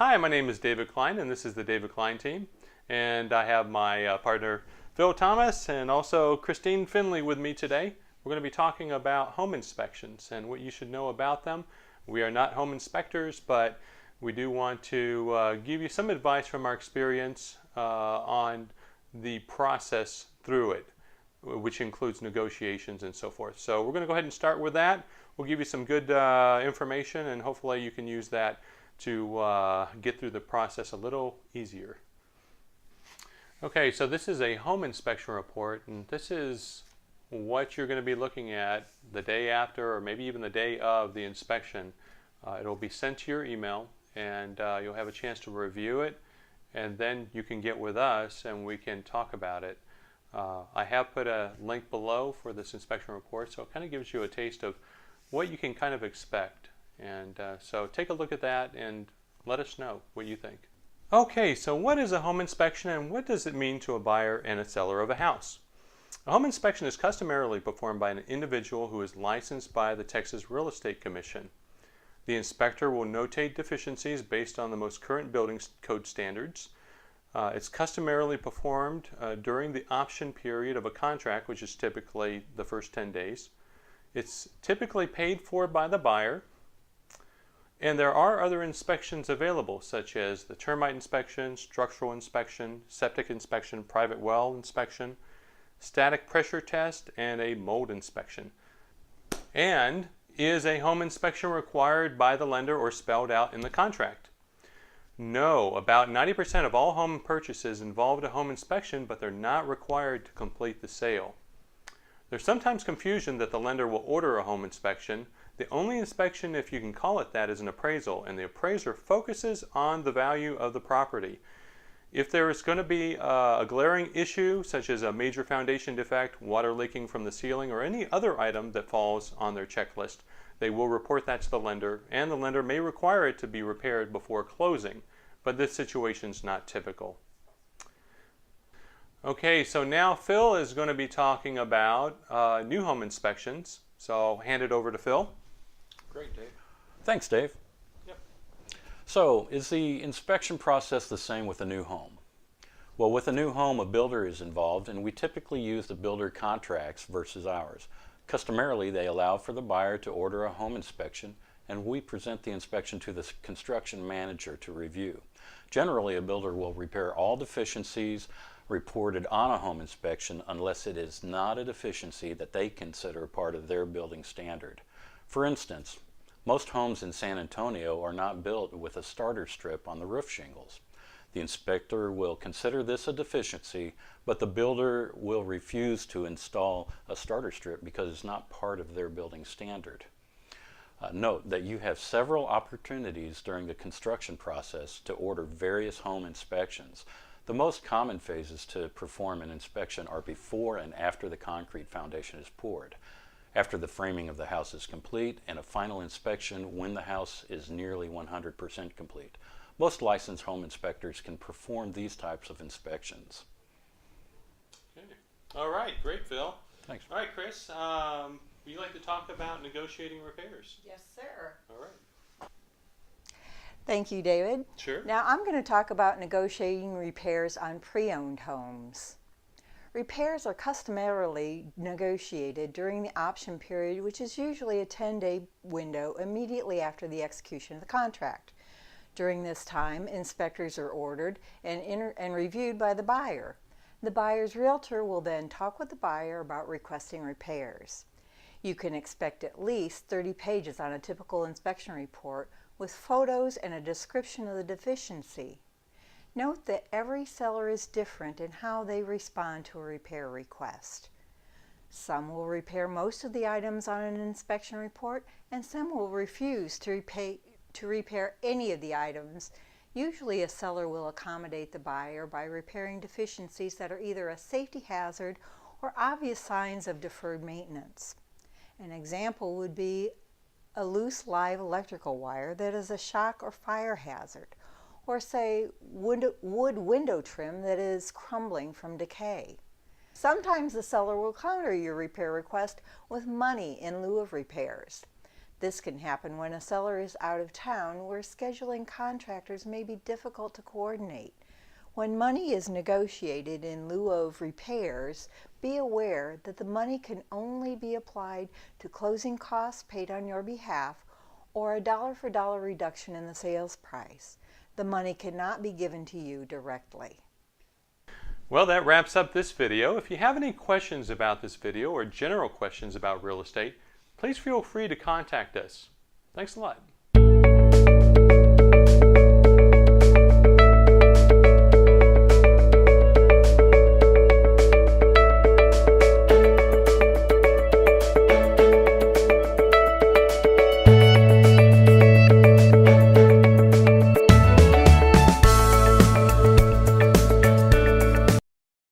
Hi, my name is David Klein, and this is the David Klein team. And I have my partner Phil Thomas and also Christine Finley with me today. We're going to be talking about home inspections and what you should know about them. We are not home inspectors, but we do want to give you some advice from our experience on the process through it, which includes negotiations and so forth. So we're going to go ahead and start with that. We'll give you some good information, and hopefully you can use that to get through the process a little easier. Okay, so this is a home inspection report, and this is what you're going to be looking at the day after, or maybe even the day of the inspection. It'll be sent to your email, and you'll have a chance to review it, and then you can get with us and we can talk about it. I have put a link below for this inspection report, so it kind of gives you a taste of what you can kind of expect. And so take a look at that and let us know what you think. Okay, so what is a home inspection and what does it mean to a buyer and a seller of a house? A home inspection is customarily performed by an individual who is licensed by the Texas Real Estate Commission. The inspector will notate deficiencies based on the most current building code standards. It's customarily performed during the option period of a contract, which is typically the first 10 days. It's typically paid for by the buyer. And there are other inspections available, such as the termite inspection, structural inspection, septic inspection, private well inspection, static pressure test, and a mold inspection. And is a home inspection required by the lender or spelled out in the contract? No, about 90% of all home purchases involve a home inspection, but they're not required to complete the sale. There's sometimes confusion that the lender will order a home inspection. The only inspection, if you can call it that, is an appraisal, and the appraiser focuses on the value of the property. If there is going to be a glaring issue, such as a major foundation defect, water leaking from the ceiling, or any other item that falls on their checklist, they will report that to the lender, and the lender may require it to be repaired before closing, but this situation is not typical. Okay, so now Phil is going to be talking about new home inspections, so I'll hand it over to Phil. Great, Dave. Thanks, Dave. Yep. So, is the inspection process the same with a new home? Well, with a new home, a builder is involved, and we typically use the builder contracts versus ours. Customarily, they allow for the buyer to order a home inspection, and we present the inspection to the construction manager to review. Generally, a builder will repair all deficiencies reported on a home inspection unless it is not a deficiency that they consider part of their building standard. For instance, most homes in San Antonio are not built with a starter strip on the roof shingles. The inspector will consider this a deficiency, but the builder will refuse to install a starter strip because it's not part of their building standard. Note that you have several opportunities during the construction process to order various home inspections. The most common phases to perform an inspection are before and after the concrete foundation is poured, after the framing of the house is complete, and a final inspection when the house is nearly 100% complete. Most licensed home inspectors can perform these types of inspections. Okay. All right, great, Phil. Thanks. All right, Chris, would you like to talk about negotiating repairs? Yes, sir. All right. Thank you, David. Sure. Now I'm going to talk about negotiating repairs on pre-owned homes. Repairs are customarily negotiated during the option period, which is usually a 10-day window immediately after the execution of the contract. During this time, inspectors are ordered and reviewed by the buyer. The buyer's realtor will then talk with the buyer about requesting repairs. You can expect at least 30 pages on a typical inspection report with photos and a description of the deficiency. Note that every seller is different in how they respond to a repair request. Some will repair most of the items on an inspection report, and some will refuse to repair any of the items. Usually a seller will accommodate the buyer by repairing deficiencies that are either a safety hazard or obvious signs of deferred maintenance. An example would be a loose live electrical wire that is a shock or fire hazard, or say wood window trim that is crumbling from decay. Sometimes the seller will counter your repair request with money in lieu of repairs. This can happen when a seller is out of town, where scheduling contractors may be difficult to coordinate. When money is negotiated in lieu of repairs, be aware that the money can only be applied to closing costs paid on your behalf or a dollar-for-dollar reduction in the sales price. The money cannot be given to you directly. Well, that wraps up this video. If you have any questions about this video or general questions about real estate, please feel free to contact us. Thanks a lot.